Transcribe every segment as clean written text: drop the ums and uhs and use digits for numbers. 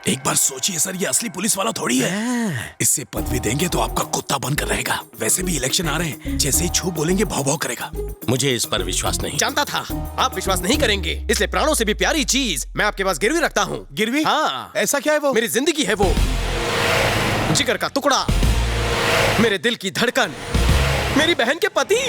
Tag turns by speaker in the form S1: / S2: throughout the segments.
S1: एक बार सोचिए सर, ये असली पुलिस वाला थोड़ी है। इससे पदवी देंगे तो आपका कुत्ता बनकर रहेगा। वैसे भी इलेक्शन आ रहे हैं, जैसे ही छू बोलेंगे भाव भाव करेगा।
S2: मुझे इस पर विश्वास नहीं।
S3: जानता था आप विश्वास नहीं करेंगे, इसलिए प्राणों से भी प्यारी चीज मैं आपके पास गिरवी रखता हूँ।
S1: गिरवी?
S3: हाँ।
S1: ऐसा क्या है वो?
S3: मेरी जिंदगी है वो, जिगर का टुकड़ा, मेरे दिल की धड़कन, मेरी बहन के पति।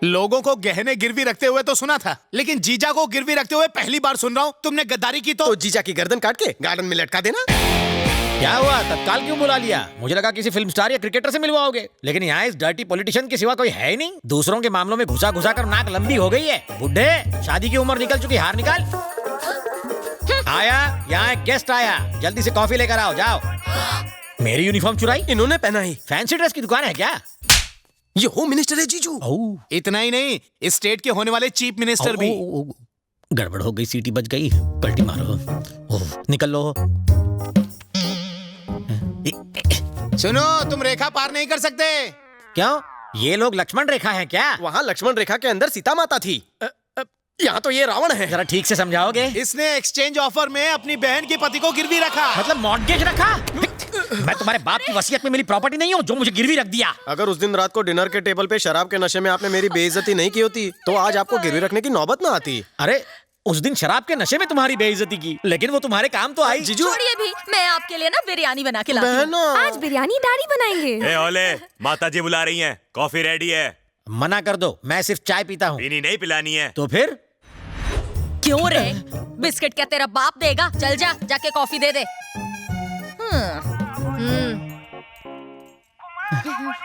S1: लोगों को गहने गिरवी रखते हुए तो सुना था, लेकिन जीजा को गिरवी रखते हुए पहली बार सुन रहा हूँ। तुमने गद्दारी की तो
S3: जीजा की गर्दन काट के गार्डन में लटका देना।
S4: क्या हुआ, तत्काल क्यों बुला लिया? मुझे लगा किसी फिल्म स्टार या क्रिकेटर से मिलवाओगे, लेकिन यहाँ इस डर्टी पॉलिटिशियन के सिवा कोई है ही नहीं। दूसरों के मामलों में घुसा घुसा कर नाक लंबी हो गई है। बुढ़े, शादी की उम्र निकल चुकी, हार निकाल। आया, यहाँ एक गेस्ट आया, जल्दी से कॉफी लेकर आओ, जाओ। मेरी यूनिफॉर्म चुराई?
S3: इन्होंने पहनाई।
S4: फैंसी ड्रेस की दुकान है क्या?
S3: ये होम मिनिस्टर है जीजू।
S1: इतना ही नहीं, इस स्टेट के होने वाले चीफ मिनिस्टर भी।
S4: गड़बड़ हो गई, सीटी बज गई, पलटी मारो। निकल लो।
S1: सुनो, तुम रेखा पार नहीं कर सकते।
S4: क्यों? ये लोग लक्ष्मण रेखा हैं क्या?
S3: वहाँ लक्ष्मण रेखा के अंदर सीता माता थी, यहाँ तो ये रावण है।
S4: जरा ठीक से समझाओगे?
S1: इसने एक्सचेंज ऑफर में अपनी बहन के पति को गिरवी रखा।
S4: मतलब मॉर्गेज रखा? मैं तुम्हारे बाप की वसीयत में मेरी प्रॉपर्टी नहीं हूँ जो मुझे गिरवी रख दिया।
S3: अगर उस दिन रात को डिनर के टेबल पे शराब के नशे में आपने मेरी बेइज्जती नहीं की होती तो आज आपको गिरवी रखने की नौबत ना आती।
S4: अरे उस दिन शराब के नशे में तुम्हारी बेइज्जती की, लेकिन वो तुम्हारे काम तो आई।
S3: जीजू
S5: छोड़िए भी, मैं आपके लिए ना बिरयानी बना के लाती हूँ।
S6: आज बिरयानी डैडी बनाएंगे।
S7: ए ओले, माता जी बुला रही हैं, कॉफी रेडी है।
S4: मना कर दो, मैं सिर्फ चाय पीता हूँ।
S7: पीनी नहीं, पिलानी है।
S4: तो फिर?
S5: क्यों रे? बिस्किट क्या तेरा बाप देगा? चल जा, जाके कॉफी दे दे।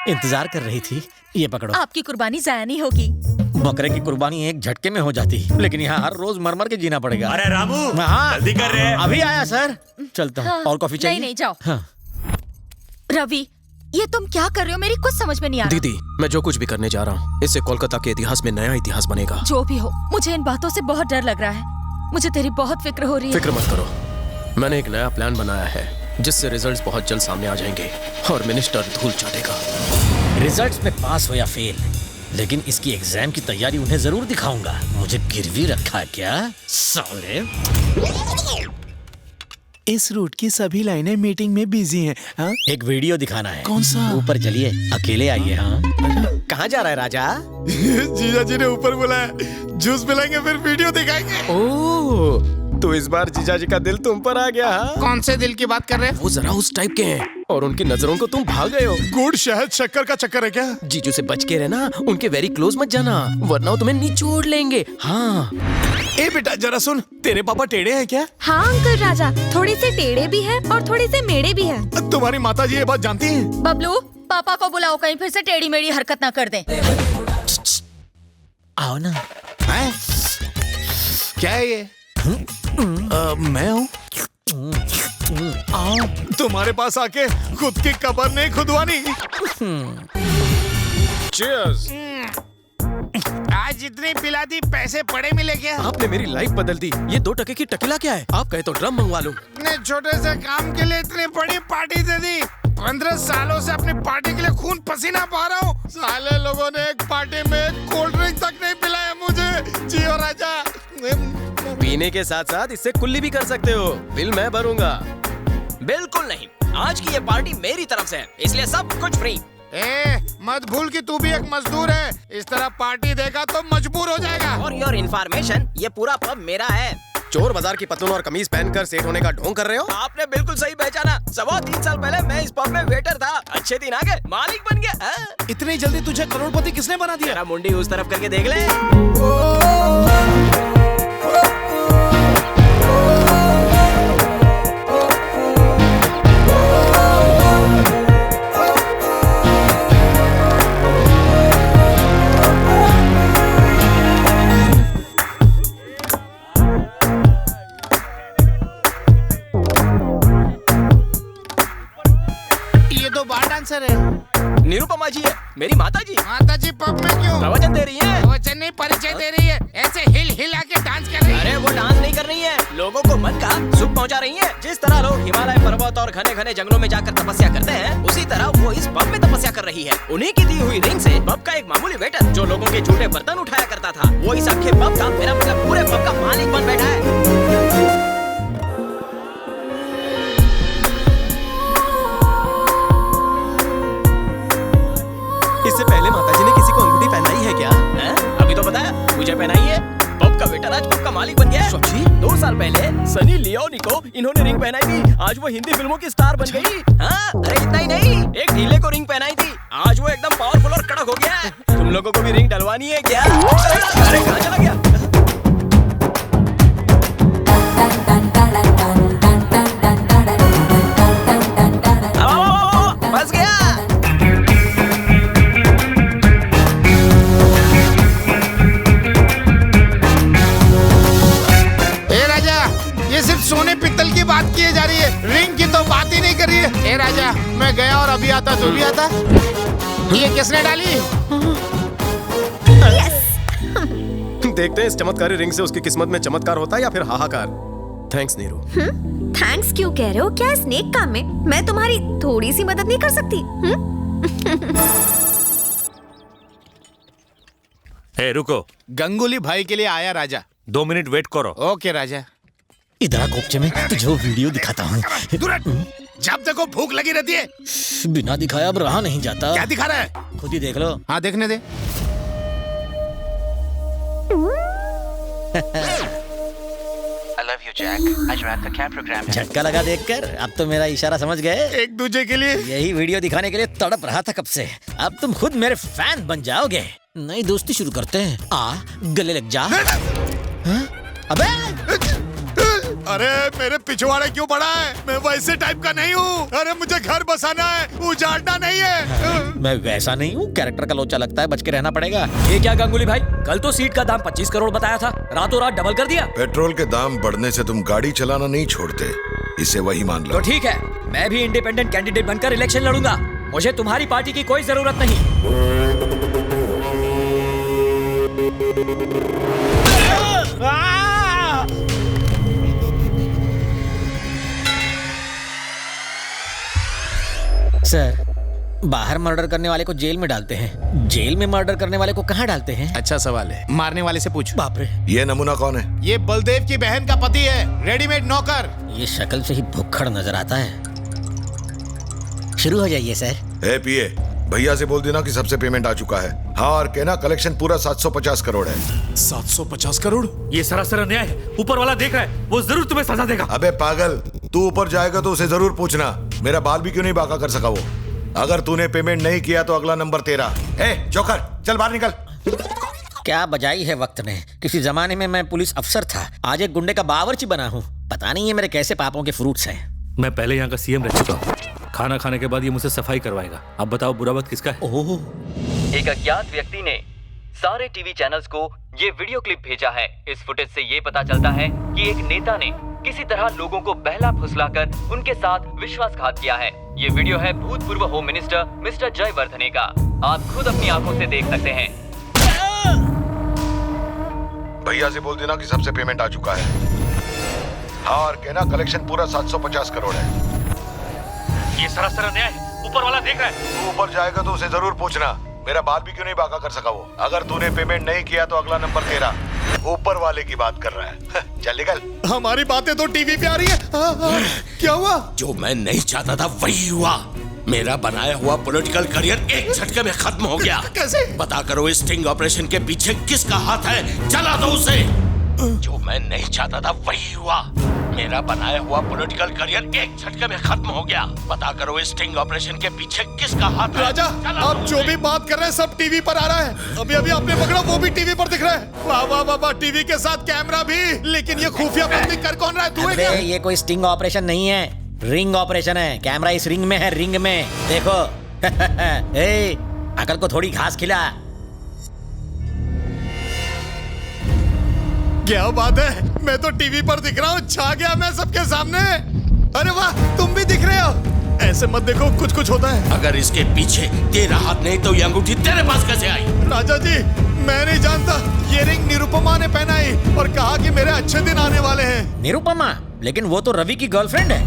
S4: इंतजार कर रही थी, ये पकड़ो।
S5: आपकी कुर्बानी जाया नहीं होगी।
S4: बकरे की कुर्बानी एक झटके में हो जाती, लेकिन यहाँ हर रोज मर मर के जीना पड़ेगा।
S7: अरे रामू,
S4: हाँ,
S7: जल्दी कर रहे हैं।
S4: अभी आया सर, चलता हूँ।
S5: हाँ,
S4: और कॉफी चाहिए?
S5: नहीं जाओ।
S4: हाँ।
S5: रवि, ये तुम क्या कर रहे हो? मेरी कुछ समझ में नहीं आ रहा।
S3: दीदी, मैं जो कुछ भी करने जा रहा हूँ इससे कोलकाता के इतिहास में नया इतिहास बनेगा।
S5: जो भी हो, मुझे इन बातों से बहुत डर लग रहा है। मुझे तेरी बहुत फिक्र हो रही है।
S3: फिक्र मत करो, मैंने एक नया प्लान बनाया है जिससे रिजल्ट्स बहुत जल्द सामने आ जाएंगे और मिनिस्टर धूल चाटेगा।
S4: रिजल्ट्स में पास हो या फेल, लेकिन इसकी एग्जाम की तैयारी उन्हें जरूर दिखाऊंगा। मुझे गिरवी रखा क्या साले?
S1: इस रूट की सभी लाइनें मीटिंग में बिजी हैं। हाँ?
S4: एक वीडियो दिखाना है।
S1: कौन सा?
S4: ऊपर चलिए, अकेले आइए। हाँ,
S3: कहाँ जा रहा है राजा?
S1: जीजा जी ने ऊपर बुलाया, जूस पिलाएंगे फिर वीडियो दिखाएंगे।
S3: ओह, तो इस बार जीजा जी का दिल तुम पर आ गया। हाँ?
S1: कौन से दिल की बात कर रहे हैं?
S3: वो जरा उस टाइप के हैं और उनकी नजरों को तुम भाग गए हो।
S1: गुड़ शहद शक्कर का चक्कर है क्या?
S3: जीजू से बच के रहना, उनके वेरी क्लोज मत जाना, वरना वो तुम्हें निचोड़ लेंगे। हाँ।
S1: ए बेटा जरा सुन, तेरे पापा टेढ़े हैं क्या?
S6: हाँ अंकल राजा, थोड़े से टेढ़े भी हैं और थोड़े से मेढ़े भी हैं।
S1: तुम्हारी माता जी ये बात जानती हैं?
S5: बबलू, पापा को बुलाओ, कहीं फिर से टेढ़ी मेढ़ी हरकत ना कर दें।
S4: आओ ना।
S1: हैं? क्या है ये? मैं हूँ। आओ, तुम्हारे पास आके खुद की कब्र नहीं खुदवानी।
S3: Cheers!
S1: आज जितनी पिला दी पैसे पड़े मिले क्या?
S3: आपने मेरी लाइफ बदल दी। ये 2 टके की टकीला क्या है? आप कहे तो ड्रम मंगवा लूं।
S1: इतने छोटे से काम के लिए इतनी बड़ी पार्टी दे दी। 15 सालों से अपनी पार्टी के लिए खून पसीना बहा रहा हूँ। साले लोगों ने एक पार्टी में कोल्ड ड्रिंक तक नहीं पिलाया मुझे। जियो राजा।
S3: पीने के साथ साथ इससे कुल्ली भी कर सकते हो, बिल मैं भरूंगा।
S8: बिल्कुल नहीं, आज की ये पार्टी मेरी तरफ से है, इसलिए सब कुछ फ्री।
S1: मत भूल कि तू भी एक मजदूर है। इस तरह पार्टी देगा तो मजबूर हो जाएगा।
S8: और योर इन्फॉर्मेशन, ये पूरा पब मेरा है।
S3: चोर बाजार की पतलून और कमीज पहनकर सेठ होने का ढोंग कर रहे हो?
S8: आपने बिल्कुल सही पहचाना। 3.25 साल पहले मैं इस पब में वेटर था, अच्छे दिन आ गए, मालिक बन गया। हाँ?
S1: इतनी जल्दी तुझे करोड़पति किसने बना दिया?
S8: तेरा मुंडी उस तरफ करके देख ले।
S1: ये तो बार डांसर है।
S8: निरुपमा जी है, मेरी माता जी।
S1: माता जी पब में क्यों?
S8: प्रवचन दे रही है।
S1: प्रवचन नहीं, परिचय दे रही है। ऐसे हिल हिला के डांस कर रही है।
S8: अरे वो डांस नहीं कर रही है, लोगों को मन का सुख पहुंचा रही है। जिस तरह लोग हिमालय पर्वत और घने घने जंगलों में जाकर तपस्या करते हैं, उसी तरह वो इस पब में तपस्या कर रही है। उन्हीं की दी हुई रिंग से पब का एक मामूली वेटर जो लोगों के झूठे बर्तन उठाया करता था, वो इस अक्खे पब का, मेरा मतलब पूरे पब का मालिक बन बैठा है।
S3: इससे पहले माताजी ने किसी को अंगूठी पहनाई है क्या?
S8: अभी तो बताया, मुझे पहनाई है। पब का वेटर आज पब का मालिक बन गया है। सच्ची? 2 साल पहले सनी लियोनी को इन्होंने रिंग पहनाई थी, आज वो हिंदी फिल्मों की स्टार बन गई। हाँ, अरे इतना ही नहीं, एक ढीले को रिंग पहनाई थी, आज वो एकदम पावरफुल और कड़क हो गया है। तुम लोगों को भी रिंग डलवानी है क्या? अरे कहाँ चला गया? बस गया।
S1: सिर्फ सोने पित्तल की बात की जा रही है, रिंग की तो बात ही नहीं कर रही है। ए राजा, मैं गया और अभी आता तो भी आता। ये किसने डाली?
S3: देखते हैं इस चमत्कारी रिंग से उसकी किस्मत में चमत्कार होता है या फिर हाहाकार। थैंक्स नीरू।
S6: थैंक्स क्यों कह रहे हो? क्या स्नेक काम में मैं तुम्हारी थोड़ी सी मदद नहीं कर सकती?
S7: ए रुको,
S1: गंगुली भाई के लिए आया राजा।
S7: 2 मिनट वेट करो।
S1: ओके राजा।
S4: इधर कोपचे में तुझे वो वीडियो दिखाता हूँ।
S1: जब देखो भूख लगी रहती है।
S4: बिना दिखाया अब रहा नहीं जाता।
S1: क्या दिखा रहा है?
S4: खुद ही देख लो।
S1: हाँ देखने दे।
S9: I love you, Jack. आज रात का क्या प्रोग्राम है?
S4: झटका लगा देखकर, अब तो मेरा इशारा समझ गए।
S1: एक दूसरे के लिए
S4: यही वीडियो दिखाने के लिए तड़प रहा था कब से। अब तुम खुद मेरे फैन बन जाओगे। नई दोस्ती शुरू करते हैं। आ गले लग जा। हाँ? अबे
S1: अरे मेरे पिछवाड़े क्यों पड़ा है? मैं वैसे टाइप का नहीं हूँ। अरे मुझे घर बसाना है, उजाड़ना नहीं है।
S4: मैं वैसा नहीं हूँ, कैरेक्टर का लोचा लगता है, बच के रहना पड़ेगा।
S8: ये क्या गंगुली भाई, कल तो सीट का दाम 25 करोड़ बताया था, रातों रात डबल कर दिया।
S10: पेट्रोल के दाम बढ़ने से तुम गाड़ी चलाना नहीं छोड़ते, इसे वही मान लो।
S8: तो ठीक है, मैं भी इंडिपेंडेंट कैंडिडेट बनकर इलेक्शन लड़ूंगा। मुझे तुम्हारी पार्टी की कोई जरूरत नहीं।
S4: सर, बाहर मर्डर करने वाले को जेल में डालते हैं, जेल में मर्डर करने वाले को कहाँ डालते हैं?
S1: अच्छा सवाल है, मारने वाले से पूछ।
S4: बाप रे,
S10: ये नमूना कौन है?
S1: ये बलदेव की बहन का पति है, रेडीमेड नौकर।
S4: ये शक्ल से ही भुक्खड़ नजर आता है। शुरू हो जाइए सर।
S10: ए पीए, भैया से बोल देना कि सबसे पेमेंट आ चुका है। हाँ, और कहना कलेक्शन पूरा 750 करोड़ है।
S1: 750 करोड़?
S7: ये सरासर अन्याय है। ऊपर वाला देख रहा है, वो जरूर तुम्हें सजा देगा।
S10: अबे पागल, तू ऊपर जाएगा तो उसे जरूर पूछना मेरा बाल भी क्यों नहीं बाका कर सका वो। अगर तूने पेमेंट नहीं किया तो अगला नंबर तेरा। ए जोकर, चल बाहर निकल।
S4: क्या बजाई है वक्त ने। किसी जमाने में मैं पुलिस अफसर था, आज एक गुंडे का बावर्ची बना हूँ। पता नहीं ये मेरे कैसे पापों के फ्रूट्स हैं।
S7: मैं पहले यहाँ का सीएम रह चुका हूँ। खाना खाने के बाद ये मुझसे सफाई करवाएगा। अब बताओ बुरा वक्त किसका है?
S4: ओह,
S11: एक अज्ञात व्यक्ति ने सारे टीवी चैनल्स को ये वीडियो क्लिप भेजा है। इस फुटेज से ये पता चलता है कि एक नेता ने किसी तरह लोगों को बहला फुसलाकर उनके साथ विश्वासघात किया है। ये वीडियो है भूतपूर्व होम मिनिस्टर मिस्टर जयवर्धने का। आप खुद अपनी आंखों से देख सकते हैं।
S10: भैया से बोल देना कि सबसे पेमेंट आ चुका है। हाँ, और कहना कलेक्शन पूरा 750 करोड़ है।
S7: ये सरासर अन्याय है। ऊपर वाला देख रहा है।
S10: तू ऊपर जाएगा तो उसे जरूर पूछना मेरा बाल भी क्यों नहीं बाका कर सका वो। अगर तूने पेमेंट नहीं किया तो अगला नंबर तेरा। ऊपर वाले की बात कर रहा है। चल निकल।
S1: हमारी बातें तो टीवी पे आ रही है। क्या हुआ?
S2: जो मैं नहीं चाहता था वही हुआ। मेरा बनाया हुआ पॉलिटिकल करियर एक झटके में खत्म हो गया।
S1: कैसे?
S2: पता करो इस स्टिंग ऑपरेशन के पीछे किसका हाथ है, जला दो उसे। जो मैं नहीं चाहता था वही हुआ। मेरा बनाया हुआ पॉलिटिकल करियर एक झटके में खत्म हो गया। पता करो इस स्टिंग ऑपरेशन के पीछे किसका हाथ है।
S1: राजा, आप जो भी बात कर रहे हैं सब टीवी पर आ रहा है। अभी अभी आपने पकड़ा, वो भी टीवी पर दिख रहा है। वाह वाह वाह वाह, टीवी के साथ कैमरा भी। लेकिन ये खुफिया बंदी कर कौन रहा है? तू है क्या?
S4: ये कोई स्टिंग ऑपरेशन नहीं है, रिंग ऑपरेशन है। कैमरा इस रिंग में है, रिंग में देखो। ए, अकल को थोड़ी घास खिला।
S1: क्या बात है, मैं तो टीवी पर दिख रहा हूँ। छा गया मैं सबके सामने। अरे वाह, तुम भी दिख रहे हो। ऐसे मत देखो, कुछ कुछ होता है।
S2: अगर इसके पीछे तेरा हाथ नहीं तो ये अंगूठी तेरे पास कैसे आई?
S1: राजा जी, मैं नहीं जानता। ये रिंग निरुपमा ने पहनाई और कहा कि मेरे अच्छे दिन आने वाले हैं।
S4: निरुपमा? लेकिन वो तो रवि की गर्लफ्रेंड है।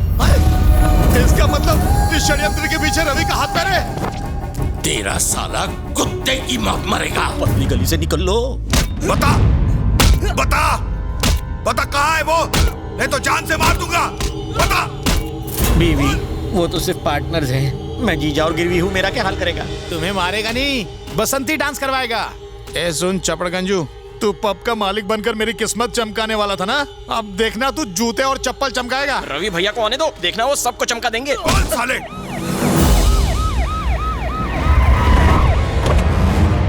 S1: इसका मतलब इस षड्यंत्र के पीछे रवि का हाथ पैर है।
S2: तेरा साला कुत्ते की मौत मरेगा।
S4: पतली गली से निकल लो।
S10: बता बता बता, कहाँ है वो? नहीं तो जान से मार दूंगा। बता।
S4: बीवी, वो तो सिर्फ पार्टनर्स हैं। मैं जीजा और गिरवी हूँ, मेरा क्या हाल करेगा?
S1: तुम्हें मारेगा नहीं, बसंती डांस करवाएगा। ए सुन चपड़गंजू, तू पब का मालिक बनकर मेरी किस्मत चमकाने वाला था ना? अब देखना तू जूते और चप्पल चमकाएगा।
S8: रवि भैया को आने दो, देखना वो सबको चमका देंगे।
S10: साले।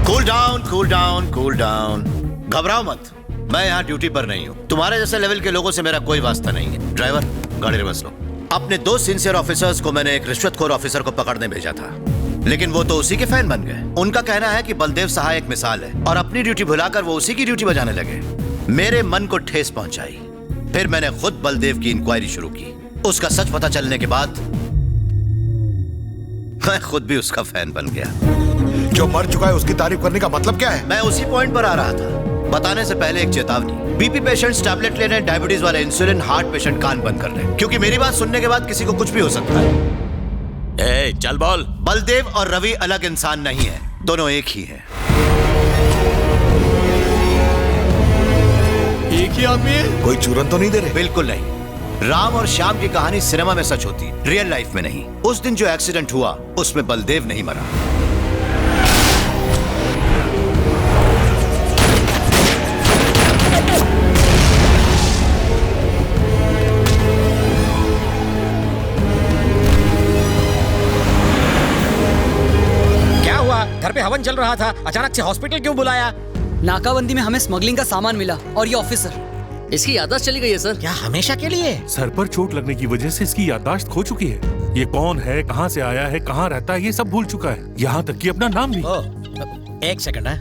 S10: Cool down, cool down, cool down. घबराओ मत, मैं यहाँ ड्यूटी पर नहीं हूँ। तुम्हारे जैसे लेवल के लोगों से मेरा कोई वास्ता नहीं है। ड्राइवर, गाड़ी रिवर्स लो। अपने 2 सिंसियर ऑफिसर्स को मैंने एक रिश्वतखोर ऑफिसर को पकड़ने भेजा था, लेकिन वो तो उसी के फैन बन गए। उनका कहना है कि बलदेव सहाय एक मिसाल है और अपनी ड्यूटी भुलाकर वो उसी की ड्यूटी बजाने लगे। मेरे मन को ठेस पहुंचाई। फिर मैंने खुद बलदेव की इंक्वायरी शुरू की। उसका सच पता चलने के बाद मैं खुद भी उसका फैन बन गया। जो मर चुका है उसकी तारीफ करने का मतलब क्या है?
S12: मैं उसी पॉइंट पर आ रहा था। बताने से पहले एक चेतावनी। बीपी पेशेंट्स टैबलेट ले लें, डायबिटीज वाले इंसुलिन, हार्ट पेशेंट कान बंद कर लें, क्योंकि मेरी बात सुनने के बाद किसी को कुछ भी हो सकता है।
S2: ए, चल बोल।
S12: बलदेव और रवि अलग इंसान नहीं है, दोनों एक ही हैं।
S1: एक ही आदमी है?
S10: कोई चूरन तो नहीं दे रहे?
S12: बिल्कुल नहीं। राम और श्याम की कहानी सिनेमा में सच होती, रियल लाइफ में नहीं। उस दिन जो एक्सीडेंट हुआ उसमें बलदेव नहीं मरा।
S4: क्या हुआ? घर पे हवन चल रहा था, अचानक से हॉस्पिटल क्यों बुलाया?
S13: नाकाबंदी में हमें स्मगलिंग का सामान मिला और ये ऑफिसर, इसकी याददाश्त चली गई है सर।
S4: क्या हमेशा के लिए?
S7: सर पर चोट लगने की वजह से इसकी याददाश्त खो चुकी है। ये कौन है, कहाँ से आया है, कहाँ रहता है, ये सब भूल चुका है, यहाँ तक कि अपना नाम भी।
S4: एक सेकंड है।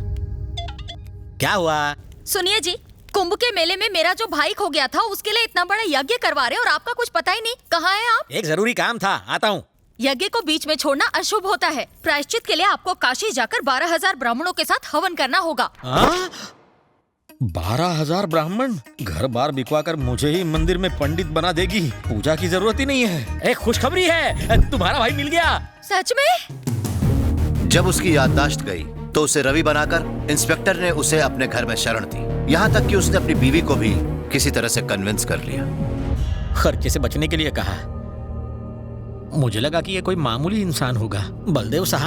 S4: क्या हुआ?
S5: सुनिए जी, कुंभ के मेले में मेरा जो भाई खो गया था, उसके लिए इतना बड़ा यज्ञ करवा रहे और आपका कुछ पता ही नहीं। कहाँ हैं आप?
S4: एक जरूरी काम था, आता हूँ।
S5: यज्ञ को बीच में छोड़ना अशुभ होता है। प्रायश्चित के लिए आपको काशी जाकर 12,000 ब्राह्मणों के साथ हवन करना होगा।
S4: 12,000 ब्राह्मण? घर बार बिकवा कर मुझे ही मंदिर में पंडित बना देगी। पूजा की जरूरत ही नहीं है। एक खुशखबरी है, तुम्हारा भाई मिल गया।
S5: सच में?
S12: जब उसकी याददाश्त गई तो उसे रवि बनाकर इंस्पेक्टर ने उसे अपने घर में शरण दी। यहाँ तक कि उसने अपनी बीवी को भी किसी तरह से कन्विंस कर लिया।
S4: खर्चे से बचने के लिए कहा। मुझे लगा कि ये कोई मामूली इंसान होगा। बलदेव सहाय